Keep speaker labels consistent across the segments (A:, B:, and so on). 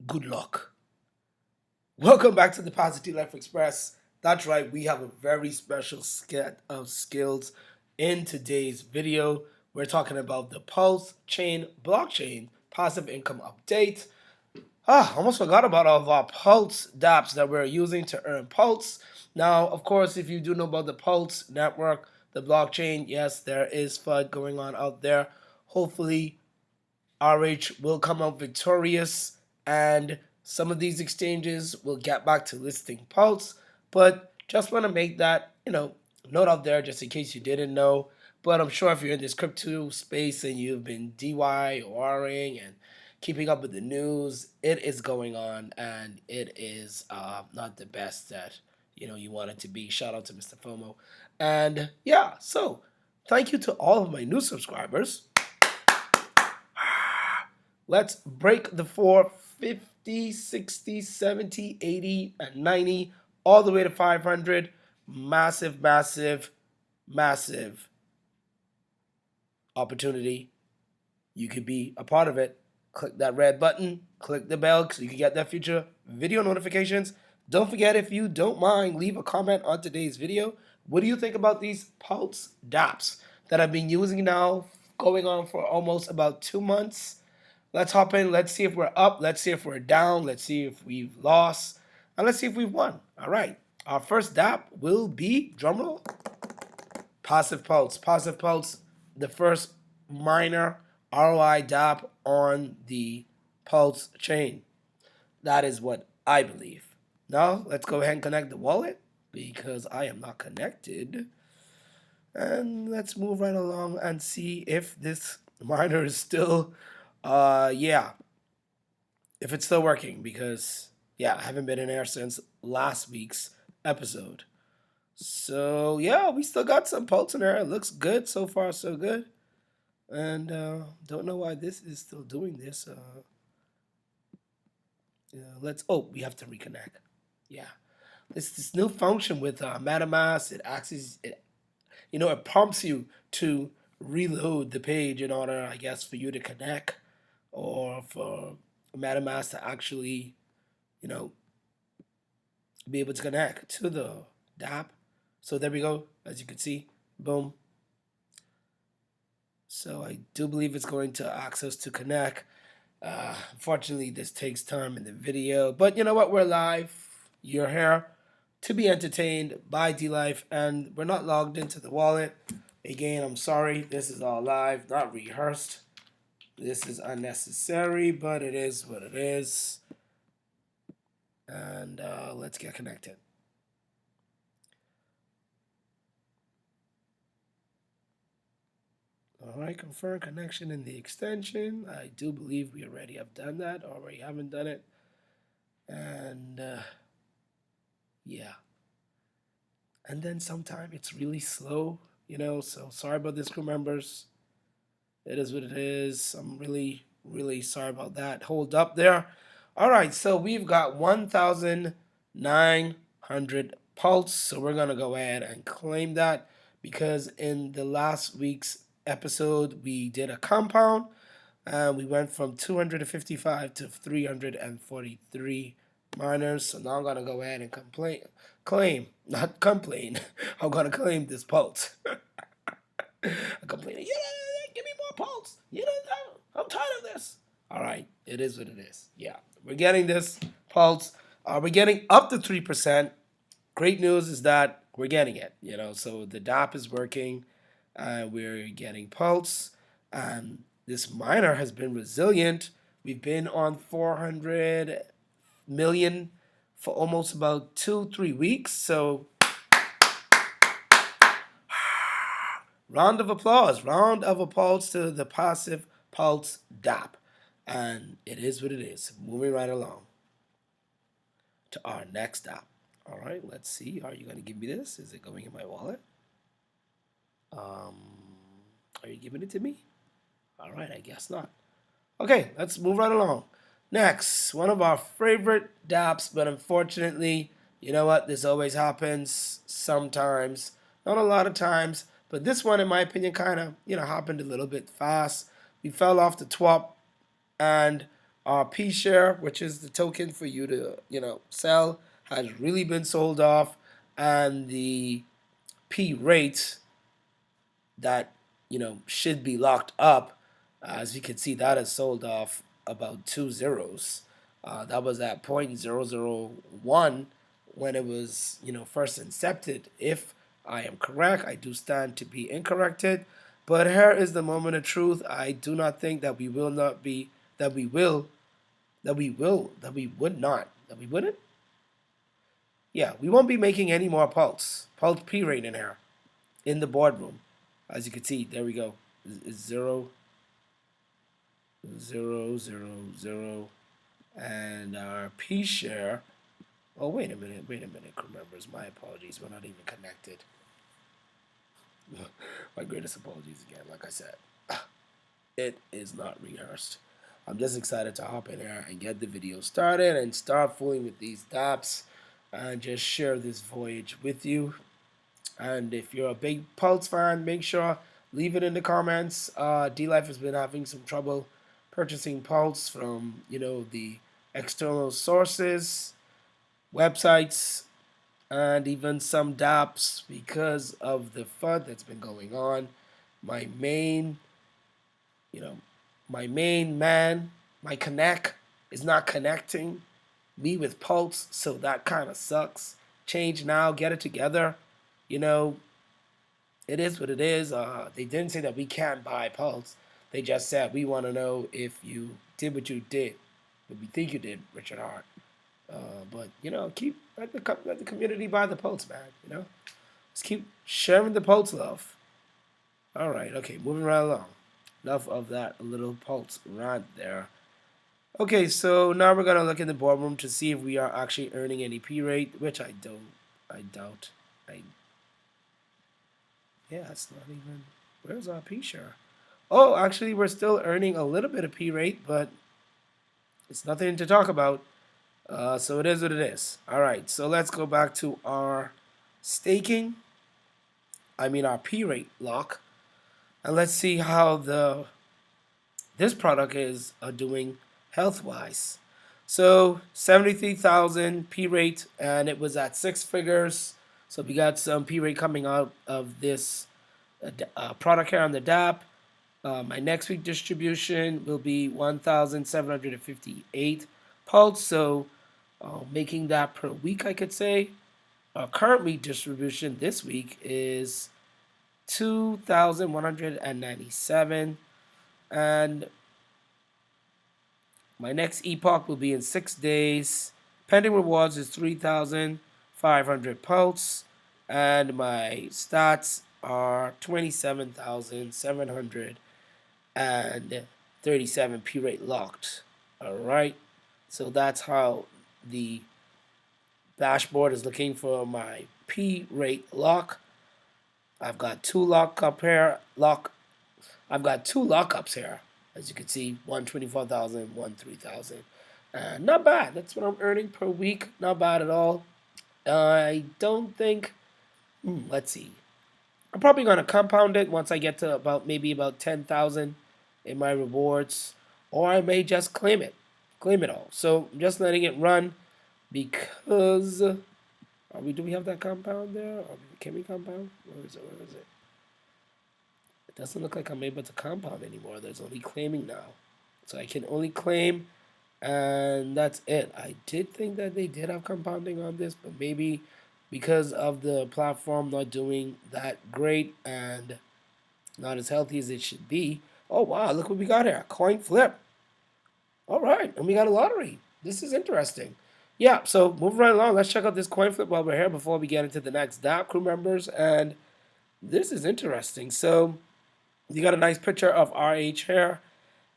A: good luck. Welcome back to the Positive Life Express. That's right, we have a very special set of skills in today's video. We're talking about the Pulse Chain blockchain passive income update. Almost forgot about all of our Pulse Dapps that we're using to earn Pulse. Now, of course, if you do know about the Pulse network, the blockchain, yes, there is FUD going on out there. Hopefully, RH will come out victorious, and some of these exchanges will get back to listing Pulse. But just want to make that, note out there just in case you didn't know. But I'm sure if you're in this crypto space and you've been DYORing and keeping up with the news, it is going on, and it is not the best that you want it to be. Shout out to Mr. FOMO. And yeah, so thank you to all of my new subscribers. Let's break the 450, 60, 70, 80, and 90, all the way to 500. Massive, massive, massive opportunity. You could be a part of it. Click that red button, click the bell so you can get that future video notifications. Don't forget, if you don't mind, leave a comment on today's video. What do you think about these Pulse Dapps that I've been using now, going on for almost about 2 months? Let's hop in. Let's see if we're up. Let's see if we're down. Let's see if we've lost. And let's see if we've won. All right. Our first DApp will be, drumroll, Passive Pulse. Passive Pulse, the first minor ROI DApp on the Pulse chain. That is what I believe. Now, let's go ahead and connect the wallet because I am not connected. And let's move right along and see if this miner is still if it's still working, because I haven't been in there since last week's episode. So yeah, we still got some pulse in there. It looks good so far, so good. And don't know why this is still doing this. We have to reconnect. Yeah, this new function with MetaMask. It prompts you to reload the page in order, I guess, for you to connect, or for MetaMask to actually, be able to connect to the DApp. So there we go. As you can see, boom. So I do believe it's going to ask us to connect. Unfortunately, this takes time in the video, but you know what? We're live. You're here to be entertained by D-Life, and we're not logged into the wallet. Again, I'm sorry. This is all live, not rehearsed. This is unnecessary, but it is what it is. And let's get connected. All right, confirm connection in the extension. I do believe we already have done that, or we haven't done it. And yeah. And then sometimes it's really slow, so sorry about this, crew members. It is what it is. I'm really, really sorry about that. Hold up there. All right, so we've got 1,900 pulse, so we're going to go ahead and claim that, because in the last week's episode, we did a compound, and we went from 255 to 343 miners. So now I'm going to go ahead and claim, not complain. I'm going to claim this pulse. I'm complaining, give me more pulse. I'm tired of this. All right, it is what it is. Yeah, we're getting this pulse. We're getting up to 3%. Great news is that we're getting it. So the DApp is working. We're getting pulse, and this miner has been resilient. We've been on 400 million for almost about 2-3 weeks. So round of applause to the Passive Pulse DApp. And it is what it is. Moving right along to our next DApp. All right, let's see. Are you going to give me this? Is it going in my wallet? Are you giving it to me? All right, I guess not. Okay, let's move right along. Next, one of our favorite dApps, but unfortunately, you know what? This always happens sometimes. Not a lot of times, but this one, in my opinion, kind of, happened a little bit fast. We fell off the top, and Our P share, which is the token for you to, sell, has really been sold off, and the P rate that should be locked up. As you can see, that is sold off about two zeros. That was at 0.001 when it was first incepted. If I am correct, I do stand to be incorrected. But here is the moment of truth. I do not think that we will not be that we will that we would not that we wouldn't. Yeah, we won't be making any more pulse P rate in here in the boardroom. As you can see, there we go. It's 0, 0, 0, 0, and our P share. Oh, wait a minute, crew members. My apologies, we're not even connected. My greatest apologies again. Like I said, it is not rehearsed. I'm just excited to hop in here and get the video started and start fooling with these Dapps and just share this voyage with you. And if you're a big Pulse fan, make sure leave it in the comments. D Life has been having some trouble purchasing Pulse from the external sources, websites, and even some Dapps because of the FUD that's been going on. My main, you know, my main man, my Connect is not connecting me with Pulse, so that kind of sucks. Change now, get it together. You know, it is what it is. They didn't say that we can't buy Pulse. They just said we want to know if you did what you did, what we think you did, Richard Hart. But keep let the community buy the Pulse, man. Just keep sharing the Pulse love. All right, okay, moving right along. Enough of that little Pulse rant there. Okay, so now we're gonna look in the boardroom to see if we are actually earning any P rate, which I don't. I doubt. Yeah, it's not even. Where's our P share? Oh, actually, we're still earning a little bit of P rate, but it's nothing to talk about. So it is what it is. All right, so let's go back to our staking. I mean our P rate lock, and let's see how this product is doing health wise. So 73,000 P rate, and it was at six figures. So we got some P rate coming out of this product here on the DApp. My next week distribution will be 1,758 pulse. So making that per week, I could say. Our current week distribution this week is 2,197, and my next epoch will be in 6 days. Pending rewards is 3,500 pulse, and my stats are 27,737 P rate locked. All right, so that's how the dashboard is looking for my P rate lock. I've got two lockups here, as you can see, 124,000, 3,000. Not bad. That's what I'm earning per week. Not bad at all. I don't think. Let's see. I'm probably gonna compound it once I get to about 10,000 in my rewards, or I may just claim it all. So I'm just letting it run because. Do we have that compound there? Can we compound? Where is it? It doesn't look like I'm able to compound anymore. There's only claiming now. So I can only claim, and that's it. I did think that they did have compounding on this, but maybe because of the platform not doing that great and not as healthy as it should be. Oh, wow, look what we got here. Coin flip. All right, and we got a lottery. This is interesting. Yeah, so moving right along, let's check out this coin flip while we're here before we get into the next DApp crew members. And this is interesting. So you got a nice picture of RH here.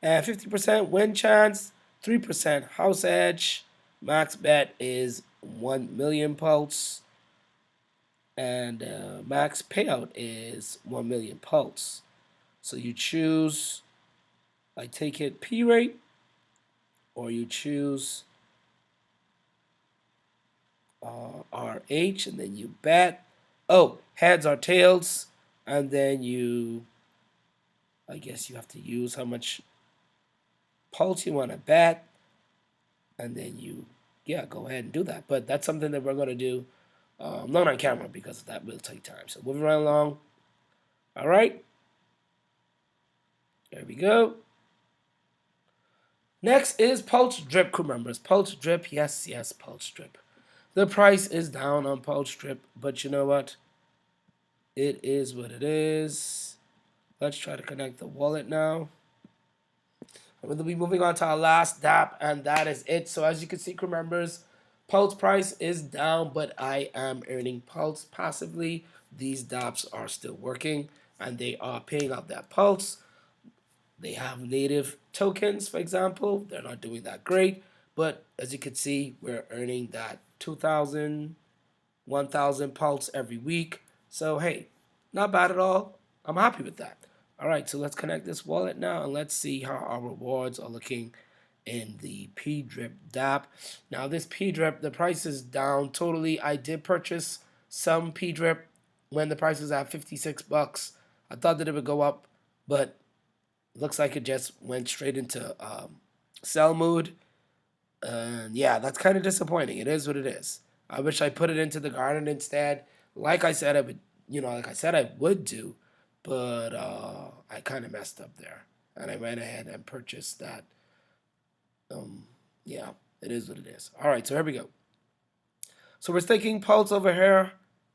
A: And 50% win chance, 3% house edge. Max bet is 1 million pulse. And max payout is 1 million pulse. So you choose, I take it P rate, or you choose RH, and then you bet. Oh, heads or tails, and then I guess you have to use how much pulse you want to bet. and then you, yeah, go ahead and do that. But that's something that we're going to do, not on camera because that will take time. So moving right along. All right. There we go. Next is Pulse Drip, crew members. Pulse Drip, yes, yes, Pulse Drip. The price is down on Pulse Drip, but you know what? It is what it is. Let's try to connect the wallet now. We'll be moving on to our last DApp, and that is it. So as you can see, crew members, Pulse price is down, but I am earning Pulse passively. These DApps are still working, and they are paying out that Pulse. They have native tokens, for example. They're not doing that great, but as you can see, we're earning that 2,000, 1,000 Pulse every week. So hey, not bad at all. I'm happy with that. All right, so let's connect this wallet now and let's see how our rewards are looking in the P-Drip Dapp. Now this P-Drip, the price is down totally. I did purchase some P-Drip when the price was at 56 bucks. I thought that it would go up, but looks like it just went straight into sell mode. And yeah, that's kind of disappointing. It is what it is. I wish I put it into the garden instead. Like I said, I would, like I said I would do, but I kind of messed up there, and I went ahead and purchased that. Yeah, it is what it is. All right, so here we go. So we're staking Pulse over here,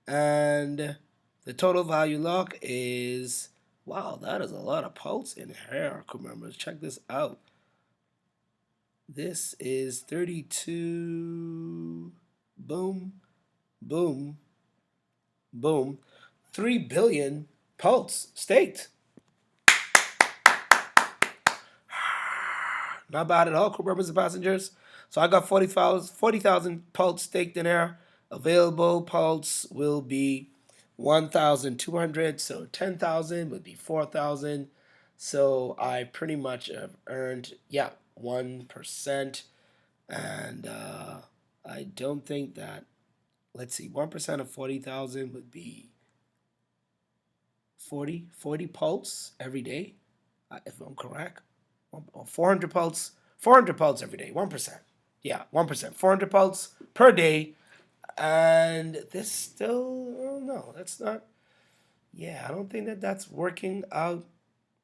A: and the total value lock is, wow, that is a lot of Pulse in here. Remember, check this out. This is 32. Boom, boom, boom. 3 billion Pulse staked. Not bad at all, crew members and passengers. So I got 40,000 Pulse staked in there. Available Pulse will be 1,200. So 10,000 would be 4,000. So I pretty much have earned, 1%. And I don't think that, let's see, 1% of 40,000 would be 40 Pulse every day, if I'm correct. 400 Pulse, 400 Pulse every day, 1%. Yeah, 1%, 400 Pulse per day. And this still, oh no, that's not, I don't think that that's working out.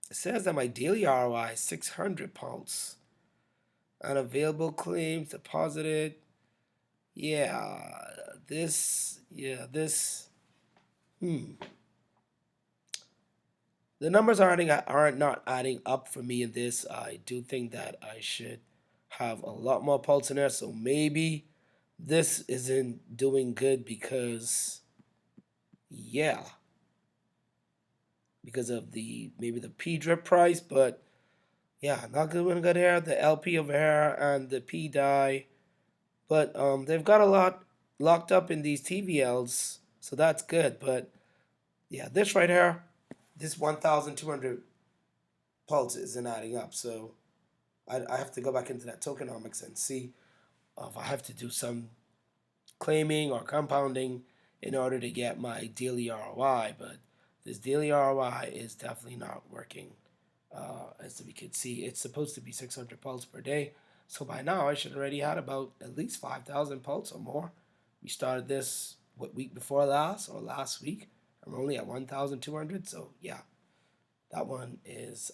A: It says that my daily ROI is 600 Pulse. Unavailable claims deposited. This. The numbers aren't not adding up for me in this. I do think that I should have a lot more Pulse in there. So maybe this isn't doing good because, because of maybe the P drip price, but not good here. The LP over here and the P die, but they've got a lot locked up in these TVLs, so that's good. But this right here, this 1,200 Pulse isn't adding up, so I have to go back into that tokenomics and see if I have to do some claiming or compounding in order to get my daily ROI. But this daily ROI is definitely not working. As we can see, it's supposed to be 600 Pulse per day. So by now, I should already had about at least 5,000 Pulse or more. We started this, week before last or last week? I'm only at 1,200. So that one is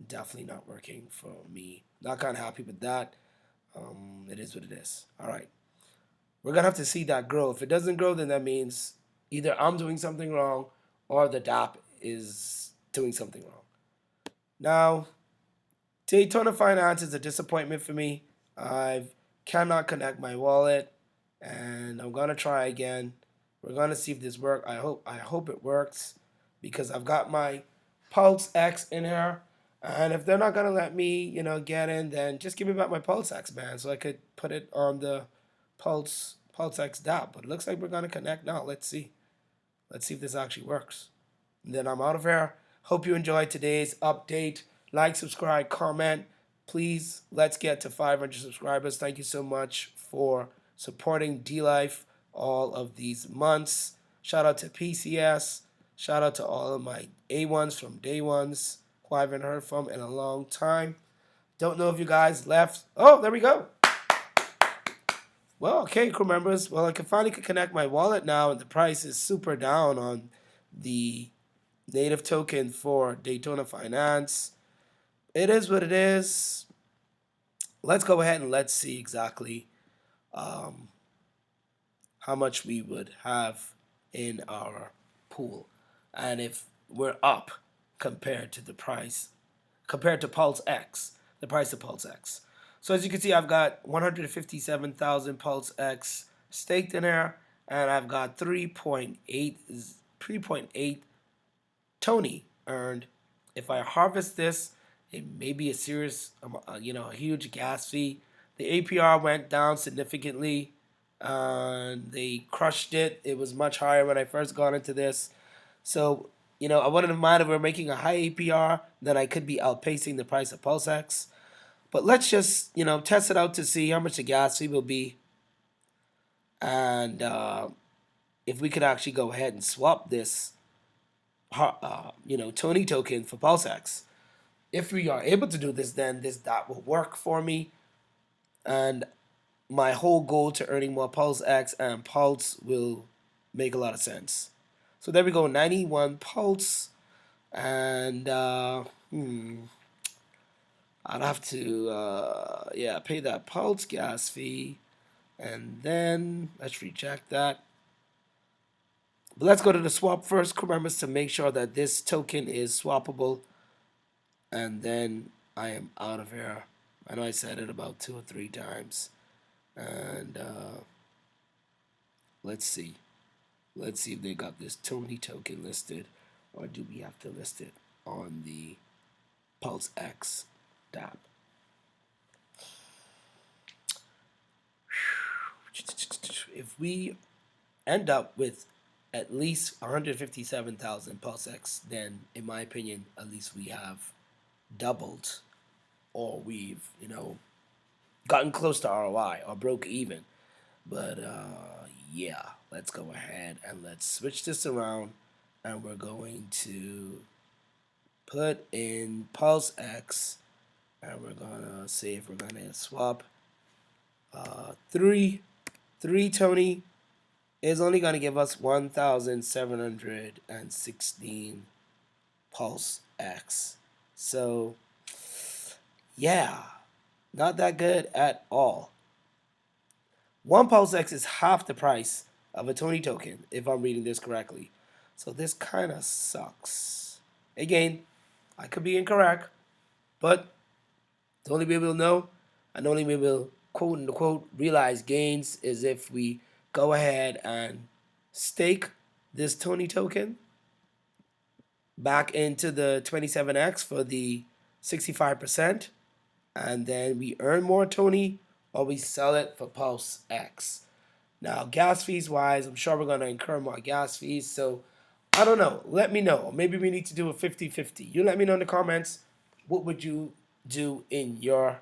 A: definitely not working for me. Not kind of happy with that. It is what it is. All right. We're going to have to see that grow. If it doesn't grow, then that means either I'm doing something wrong or the DApp is doing something wrong. Now, Daytona Finance is a disappointment for me. I cannot connect my wallet, and I'm gonna try again. We're gonna see if this works. I hope it works because I've got my Pulse X in here, and if they're not gonna let me, get in, then just give me back my Pulse X, man, so I could put it on the Pulse X DApp. But it looks like we're gonna connect now. Let's see. Let's see if this actually works. And then I'm out of here. Hope you enjoyed today's update. Like, subscribe, comment. Please, let's get to 500 subscribers. Thank you so much for supporting D-Life all of these months. Shout out to PCS. Shout out to all of my A1s from day ones who I haven't heard from in a long time. Don't know if you guys left. Oh, there we go. Well, okay, crew members. Well, I can finally connect my wallet now, and the price is super down on the native token for Daytona Finance. It is what it is. Let's go ahead and let's see exactly um, how much we would have in our pool, and if we're up compared to the price, compared to Pulse X, the price of Pulse X. So as you can see, I've got 157,000 Pulse X staked in there, and I've got 3.8 Tony earned. If I harvest this, it may be a serious, a huge gas fee. The APR went down significantly. They crushed it. It was much higher when I first got into this. So, I wouldn't mind if we are making a high APR, then I could be outpacing the price of PulseX. But let's just, test it out to see how much the gas fee will be. And if we could actually go ahead and swap this, Tony token for PulseX. If we are able to do this, then that will work for me. And my whole goal to earning more Pulse X and Pulse will make a lot of sense. So there we go, 91 Pulse, and I'd have to pay that Pulse gas fee, and then let's reject that. But let's go to the swap first, remember, to make sure that this token is swappable, and then I am out of here. I know I said it about 2 or 3 times, and let's see. Let's see if they got this Tony token listed, or do we have to list it on the Pulse X Dapp? If we end up with at least 157,000 Pulse X, then in my opinion, at least we have doubled, or we've, gotten close to ROI or broke even. But yeah, let's go ahead and let's switch this around, and we're going to put in Pulse X, and we're gonna see if we're gonna swap 3 Tony is only gonna give us 1,716 Pulse X. So yeah, not that good at all. 1 Pulse X is half the price of a Tony token, if I'm reading this correctly. So this kind of sucks. Again, I could be incorrect, but the only way we'll know, and the only way we'll quote unquote realize gains, is if we go ahead and stake this Tony token back into the 27X for the 65%, and then we earn more Tony, or we sell it for Pulse X. Now, gas fees wise, I'm sure we're going to incur more gas fees, so I don't know. Let me know. Maybe we need to do a 50-50. You let me know in the comments, what would you do in your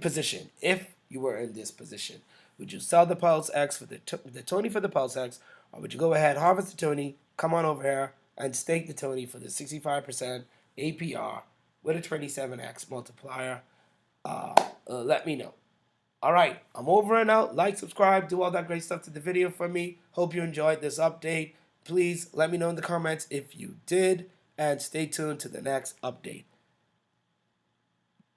A: position if you were in this position? Would you sell the Pulse X for the Tony for the Pulse X, or would you go ahead, harvest the Tony, come on over here, and stake the Tony for the 65% APR with a 27X multiplier? Let me know. All right, I'm over and out. Like, subscribe, do all that great stuff to the video for me. Hope you enjoyed this update. Please let me know in the comments if you did, and stay tuned to the next update.